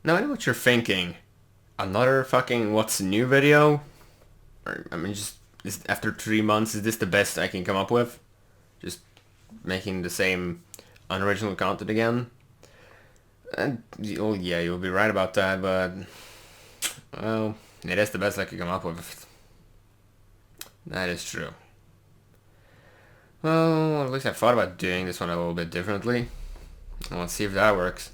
Now I know what you're thinking. Another fucking what's new video? Or, I mean, after 3 months, is this the best I can come up with? Just making the same unoriginal content again? And, oh yeah, you'll be right about that, but... Well, it is the best I could come up with. That is true. Well, at least I thought about doing this one a little bit differently. Let's see if that works.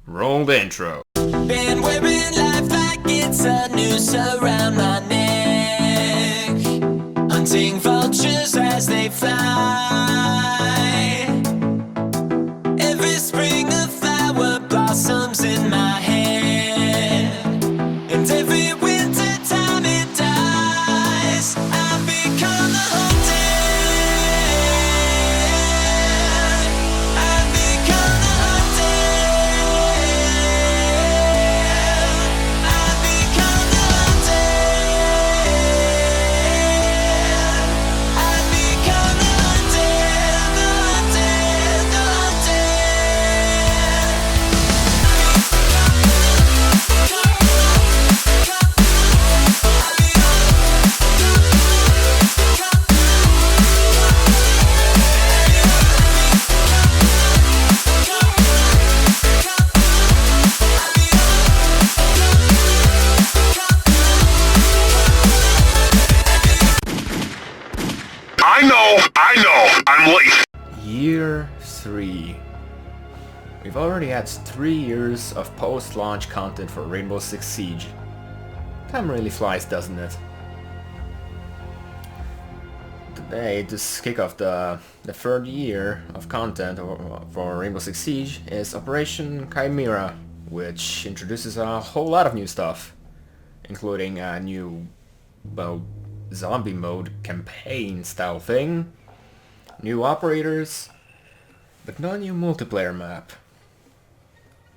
Roll the intro. Been wearing life like it's a noose around my neck, hunting vultures as they fly. Every spring a flower blossoms in my hand, and every winter time it dies. I've become the hunted. I've become the I know, I'm late. Year 3. We've already had 3 years of post-launch content for Rainbow Six Siege. Time really flies, doesn't it? Today, to kick off the third year of content for Rainbow Six Siege is Operation Chimera, which introduces a whole lot of new stuff, including a new, well, zombie mode campaign style thing, new operators, but no new multiplayer map.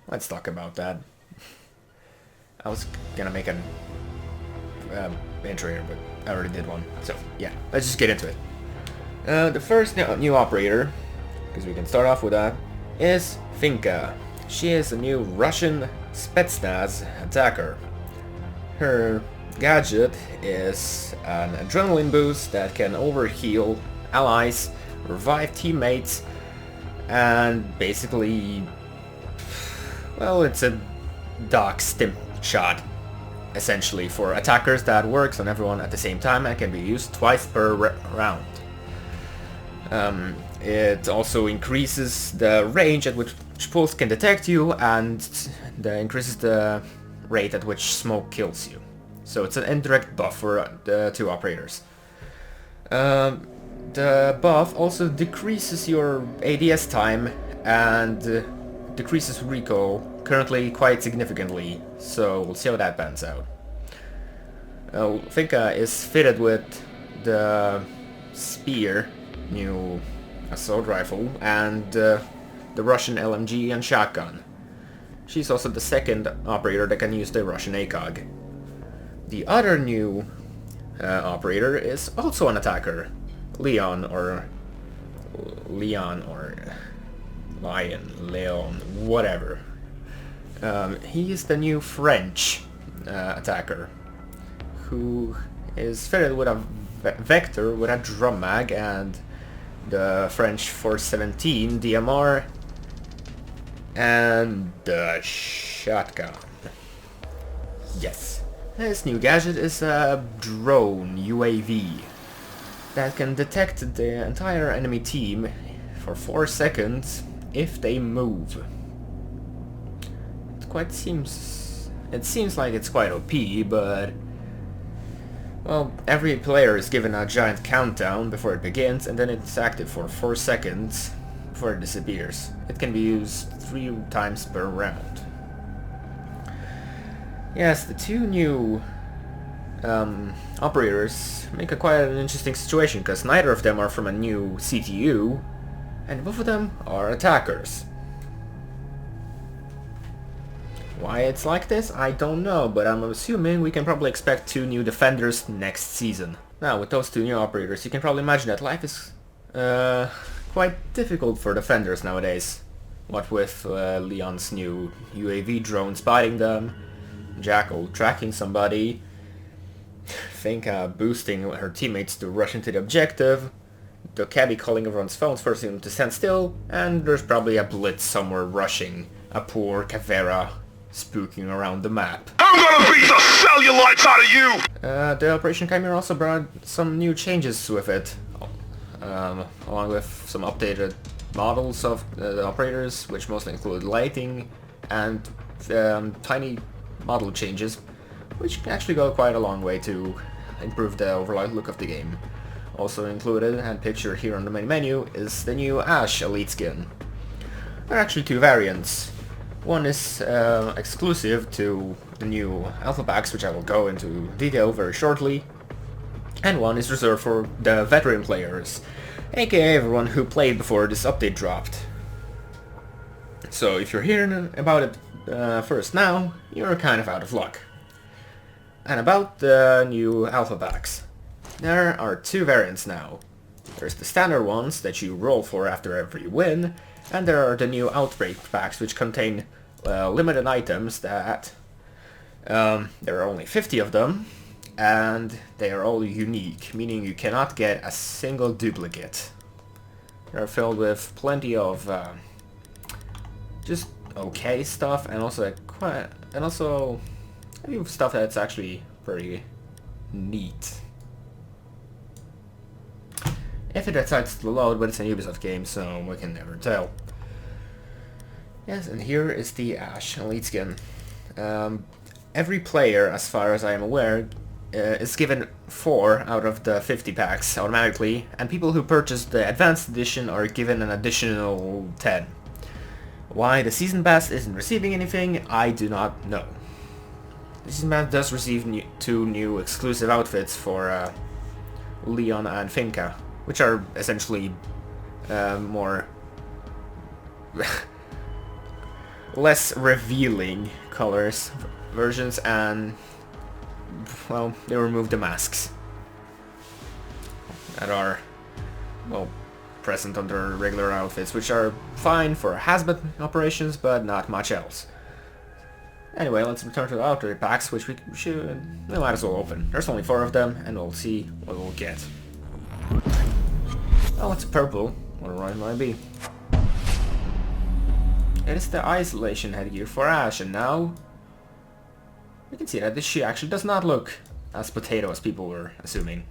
Let's talk about that. I was gonna make an intro here, but I already did one, so yeah, let's just get into it. The first new operator, because we can start off with that, is Finka. She is a new Russian Spetsnaz attacker. Her gadget is an adrenaline boost that can overheal allies, revive teammates, and basically, well, it's a dark stim-shot, essentially, for attackers that works on everyone at the same time and can be used twice per round. It also increases the range at which pulse can detect you, and increases the rate at which smoke kills you. So it's an indirect buff for the two operators. The buff also decreases your ADS time and decreases recoil, currently quite significantly, so we'll see how that pans out. Finka is fitted with the Spear, new assault rifle, and the Russian LMG and shotgun. She's also the second operator that can use the Russian ACOG. The other new operator is also an attacker, Leon or Lion, whatever. He is the new French attacker, who is fitted with a Vector with a drum mag and the French 417 DMR and the shotgun. Yes. This new gadget is a drone UAV that can detect the entire enemy team for 4 seconds if they move. It seems like it's quite OP, but well, every player is given a giant countdown before it begins, and then it's active for 4 seconds before it disappears. It can be used 3 times per round. Yes, the two new operators make quite an interesting situation, because neither of them are from a new CTU, and both of them are attackers. Why it's like this, I don't know, but I'm assuming we can probably expect 2 new defenders next season. Now, with those 2 new operators, you can probably imagine that life is quite difficult for defenders nowadays. what with Leon's new UAV drone spotting them, Jackal tracking somebody, Finka boosting her teammates to rush into the objective, the cabbie calling everyone's phones forcing them to stand still, and there's probably a blitz somewhere rushing a poor Chimera spooking around the map. I'm gonna beat the cellulites out of you! The Operation Chimera also brought some new changes with it, along with some updated models of the operators, which mostly include lighting and tiny model changes, which can actually go quite a long way to improve the overall look of the game. Also included and pictured here on the main menu is the new Ash Elite skin. There are actually two variants. One is exclusive to the new alpha packs, which I will go into detail very shortly, and one is reserved for the veteran players, aka everyone who played before this update dropped. So if you're hearing about it first now, you're kind of out of luck. And about the new alpha packs. There are two variants now. There's the standard ones that you roll for after every win, and there are the new Outbreak packs, which contain limited items that there are only 50 of them, and they are all unique, meaning you cannot get a single duplicate. They're filled with plenty of just okay stuff, and also a few stuff that's actually pretty neat. If it decides to load, but it's an Ubisoft game, so we can never tell. Yes, and here is the Ash Elite skin. Every player, as far as I am aware, is given 4 out of the 50 packs automatically, and people who purchase the Advanced Edition are given an additional 10. Why the Season Pass isn't receiving anything, I do not know. The Season Pass does receive 2 new exclusive outfits for Leon and Finka, which are essentially more less revealing colors versions, and well, they removed the masks that are, well, present under regular outfits, which are fine for hazmat operations, but not much else. Anyway, let's return to the Outbreak packs, which we might as well open. There's only 4 of them, and we'll see what we'll get. Oh, it's purple. What a ride might be. It is the isolation headgear for Ash, and now we can see that this she actually does not look as potato as people were assuming.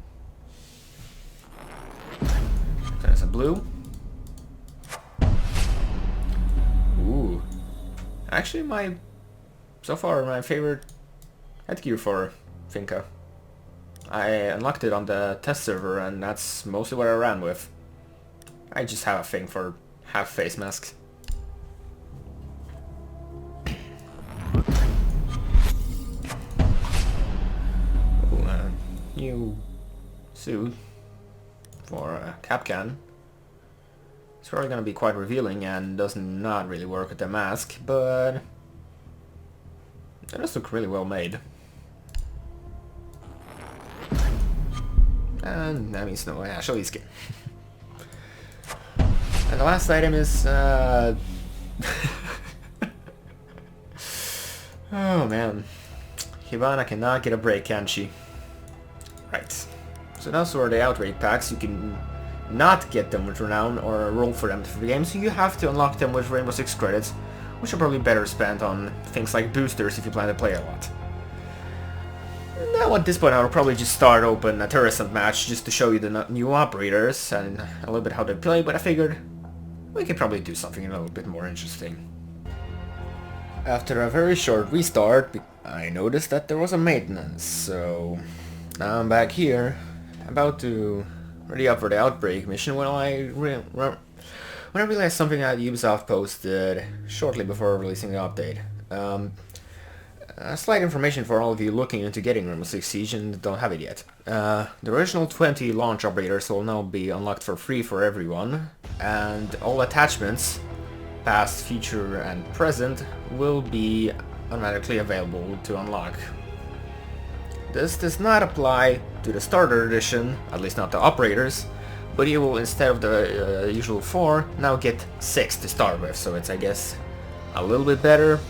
There's a blue. Ooh. Actually, so far my favorite headgear for Finka. I unlocked it on the test server, and that's mostly what I ran with. I just have a thing for half face masks. Ooh, new suit for Capcan. It's probably gonna be quite revealing and does not really work with the mask, but it does look really well made. And that means no Ash Elite skin. And the last item is oh man, Hibana cannot get a break, can she? Right. So those were the Outbreak packs. You can not get them with Renown or roll for them for the game, so you have to unlock them with Rainbow Six credits, which are probably better spent on things like boosters if you plan to play a lot. Now at this point I will probably just start open a Terrasant match just to show you the new operators and a little bit how they play, but I figured we could probably do something a little bit more interesting. After a very short restart, I noticed that there was a maintenance, so now I'm back here, about to ready up for the Outbreak mission when I realized something that Ubisoft posted shortly before releasing the update. Slight information for all of you looking into getting Rainbow Six Siege and don't have it yet. The original 20 launch operators will now be unlocked for free for everyone, and all attachments, past, future, and present, will be automatically available to unlock. This does not apply to the starter edition, at least not the operators, but you will, instead of the usual 4, now get 6 to start with, so it's, I guess, a little bit better.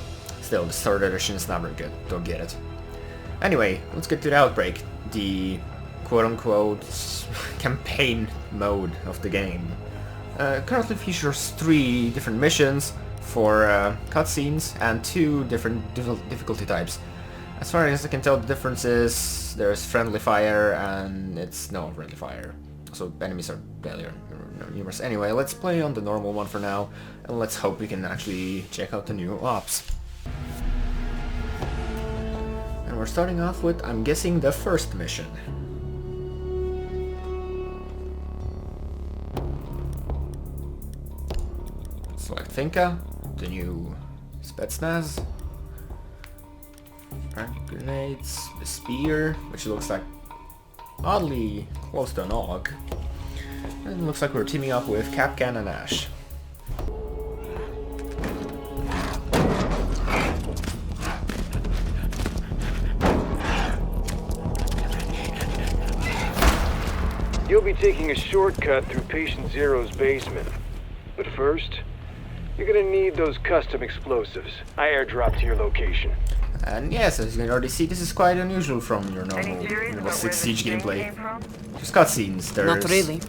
Still, the Sword Edition is not very good, don't get it. Anyway, let's get to the Outbreak, the quote-unquote campaign mode of the game. Currently features 3 different missions, 4 cutscenes, and 2 different difficulty types. As far as I can tell, the difference is there's friendly fire and it's no friendly fire. So enemies are barely numerous. Anyway, let's play on the normal one for now, and let's hope we can actually check out the new ops. And we're starting off with, I'm guessing, the first mission. Select Finka, the new Spetsnaz. Grenades, the spear, which looks like oddly close to an AUG. And it looks like we're teaming up with Capcan and Ash. You'll be taking a shortcut through Patient Zero's basement. But first, you're gonna need those custom explosives I airdropped to your location. And yes, as you can already see, this is quite unusual from your normal Rainbow Six Siege gameplay. There's cutscenes, there's... Not really.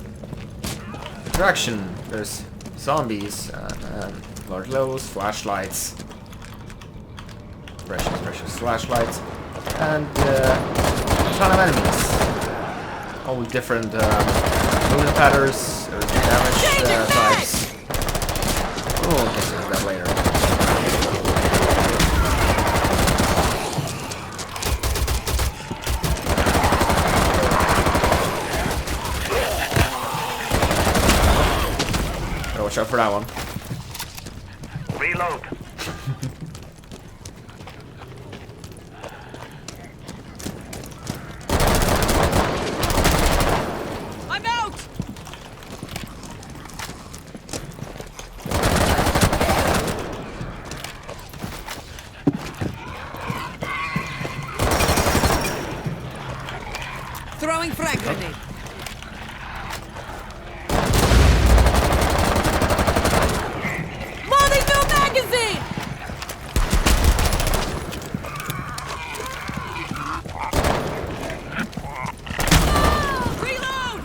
interaction, there's zombies, and large lows, flashlights, precious flashlights, and a ton of enemies. All with different movement patterns, damage types. Oh, I'll get to that later. Watch out for that one. Reload. I'm out! Throwing frag grenade. Loading new magazine! Reload!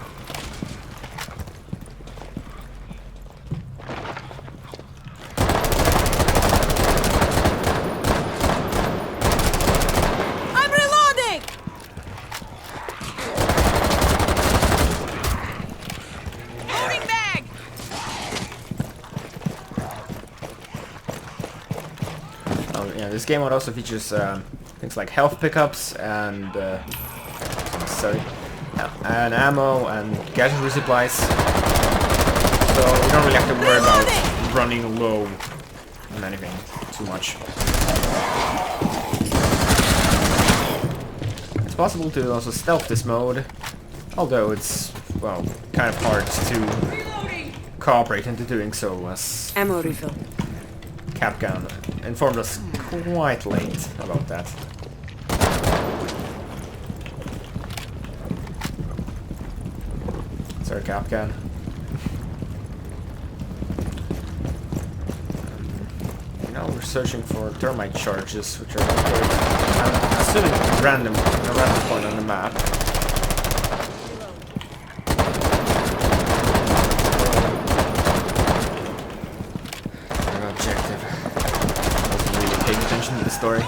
I'm reloading! Loading mag! Oh, yeah, this game mode also features things like health pickups and and ammo and gadget resupplies. So you don't really have to worry about running low on anything too much. It's possible to also stealth this mode, although it's, well, kind of hard to cooperate into doing so, as Ammo refill. Capcan informed us quite late about that. Sorry, Capcan. Now we're searching for thermite charges, which are located, I'm assuming at a random point on the map. Our objective. Wasn't really paying attention to the story.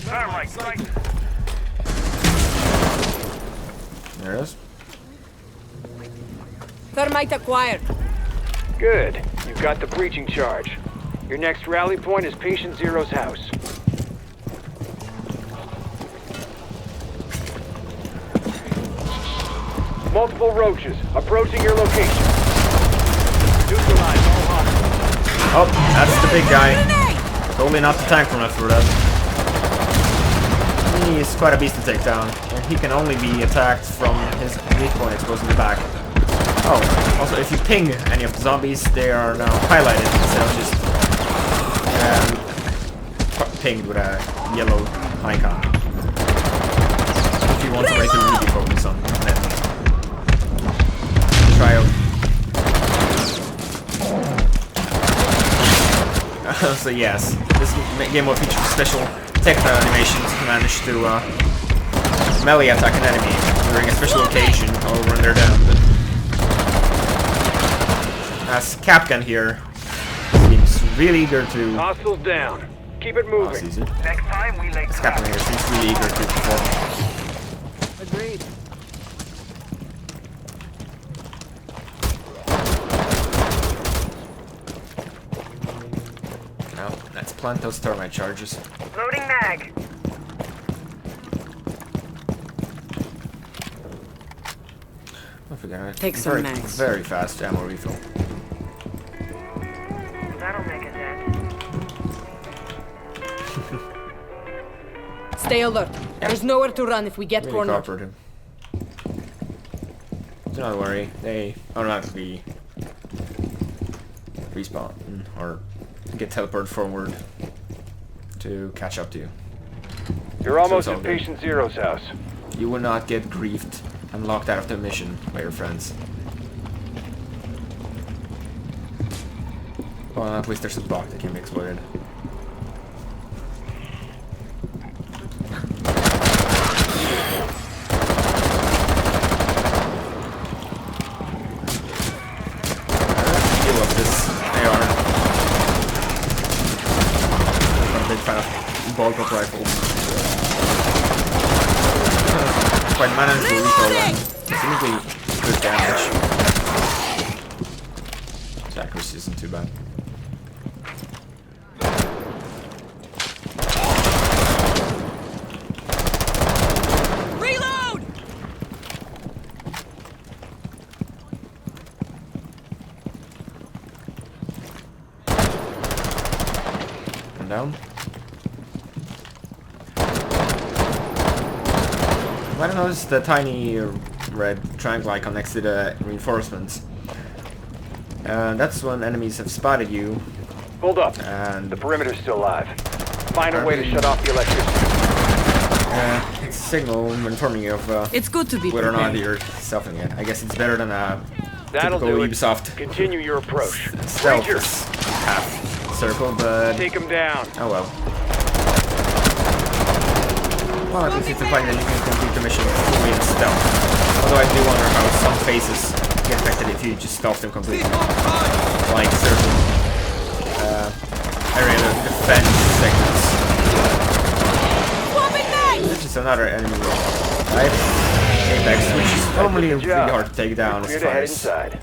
Thermite, right. There it is. Thermite acquired. Good. You've got the breaching charge. Your next rally point is Patient Zero's house. Multiple roaches approaching your location. Neutralize all hostiles. Oh, that's the big guy. Totally not the tank from that for that. He is quite a beast to take down, and he can only be attacked from his weak point exposed in the back. Oh, also if you ping any of the zombies, they are now highlighted instead of just pinged with a yellow icon. If you want somebody to really focus on it. Try out. So yes, this game will feature special techno animations to manage to melee attack an enemy during a special occasion or when they're down. As Capcan here seems really eager to... Hostiles down. Keep it moving. Oh, easy. Next time we lay As Capcan here seems really eager to perform. Agreed. Now, let's plant those thermite charges. Loading mag. Don't forget, Take some very, mags. very fast ammo refill. That'll make a dent. Stay alert. There's nowhere to run if we get Really cornered. cooperative. Do not worry, they automatically respawn or get teleported forward to catch up to you. You're almost So at it's all good. Patient Zero's house. You will not get griefed and locked out of the mission by your friends. Well, at least there's a block that can be exploited. Heal up this AR. I'm a big fan of ballpoint rifles. Quite manageable recoil and seemingly good damage. His accuracy isn't too bad. Reload! One down. I don't notice the tiny red triangle icon next to the reinforcements. That's when enemies have spotted you. Hold up. And The perimeter's still alive. Find a way to shut off the electricity. it's a signal informing you of It's good to be whether or not prepared. you're stealthing it. I guess it's better than a That'll typical do it. Ubisoft Continue your approach. stealth Rangers, half circle, but take him down. oh well. Well, at least it's implying that you can complete the mission fully in stealth. Although I do wonder how some faces get affected if you just stealth them completely. Like certain area defense segments. Swapping mags! This is another enemy type. Apex, which is normally Good really job. hard to take down Clear as to far head as inside.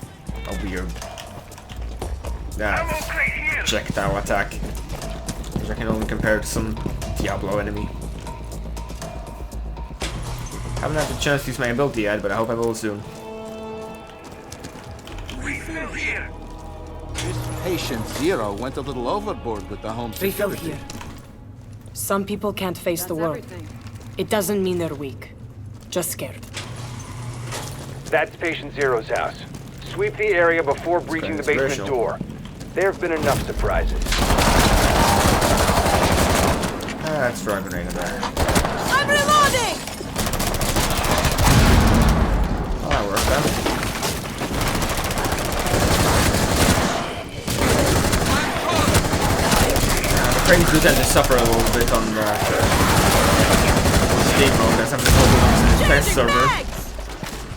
a weird Ammo crate here. projectile attack. Which I can only compare to some Diablo enemy. Haven't had the chance to use my ability yet, but I hope I will soon. Refill here. This Patient Zero went a little overboard with the home Refill security. here. Some people can't face the world. It doesn't mean they're weak. Just scared. That's Patient Zero's house. Sweep the area before breaching the basement inspirational. door. There have been enough surprises. That's throwing a grenade in there. I'm reloading! Oh, that worked then. The cranes do tend to suffer a little bit on the game mode as I'm just holding on to the test server. Mags!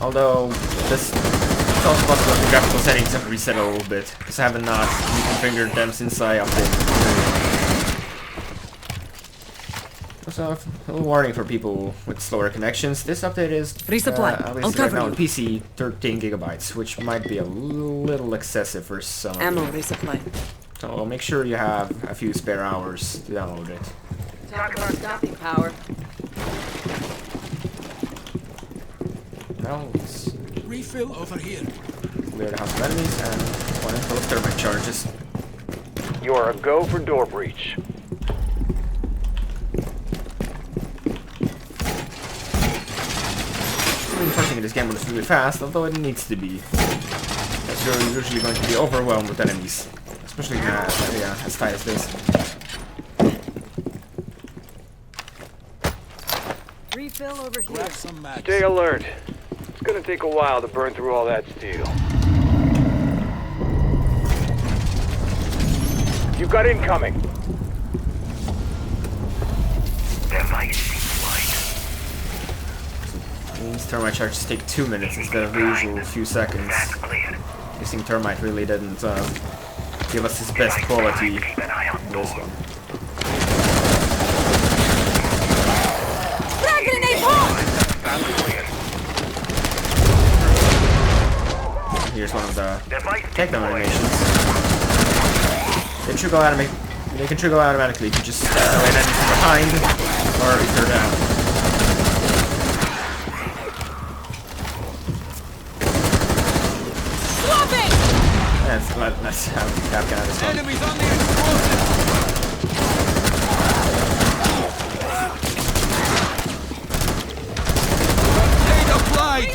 Although this it's also possible that the graphical settings have reset a little bit because I haven't not reconfigured them since I updated. Also, a little warning for people with slower connections. This update is Resupply. at I'll least right cover now you. on PC 13 gigabytes, which might be a little excessive for some. of Ammo you. resupply. So make sure you have a few spare hours to download it. Talk about stopping power. Now let's Refill over here. clear the house of enemies and one full of thermite charges. You are a go for door breach. Reinforcing in this game is really fast, although it needs to be. Because you're usually going to be overwhelmed with enemies. Especially in an area as tight as this. refill over here. Grab some mags. Stay alert. It's gonna take a while to burn through all that steel. You've got incoming. These termite charges take 2 minutes instead of the usual few seconds. Using termite really didn't give us his best quality in this one. Here's one of the takedown animations. They can trigger automatically if you just throw an enemy from behind or if you're down. Let's have Capcom have this one. Enemies on the explosive! Shade applied!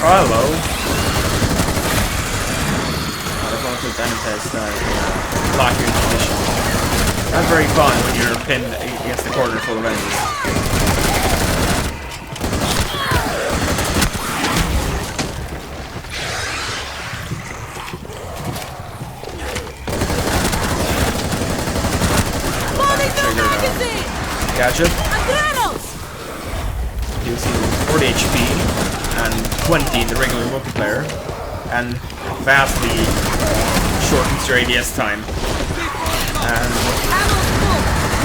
Hello. I don't want to benefits lock your position. Not very fun when you're pinned against the corner full of enemies. Gadget. Using 40 HP and 20 in the regular multiplayer, and vastly shortens your ADS time, and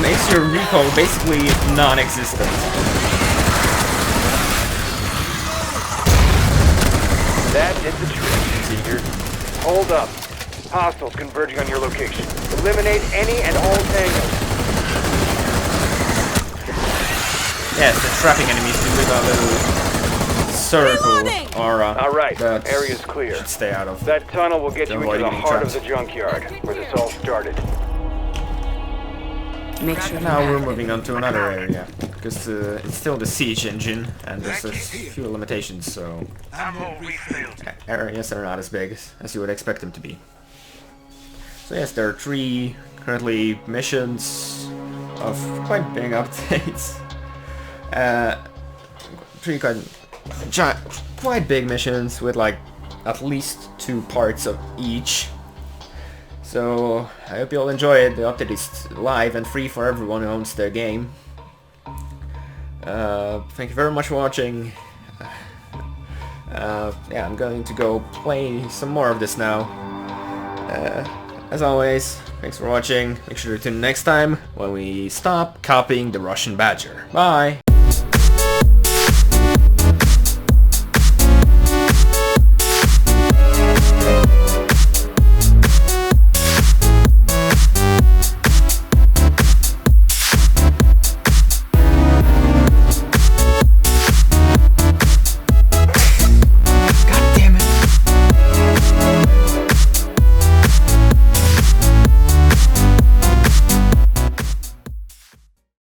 makes your recoil basically non-existent. That is the trick. Hold up. Hostiles converging on your location. Eliminate any and all tangles. Yes, the trapping enemies do with a little circle aura. Alright, that area's clear. should stay out of. That tunnel will get you into avoid the getting heart of trapped. the junkyard, where this all started. Make sure Now we're moving on to another area, because it's still the siege engine, and there's a few limitations, so areas are not as big as you would expect them to be. So yes, there are 3 currently missions of quite big updates. 3 quite big missions with like at least 2 parts of each. So I hope you all enjoy it. The update is live and free for everyone who owns the game. Thank you very much for watching. Yeah, I'm going to go play some more of this now. As always, thanks for watching. Make sure to tune in next time when we stop copying the Russian Badger. Bye!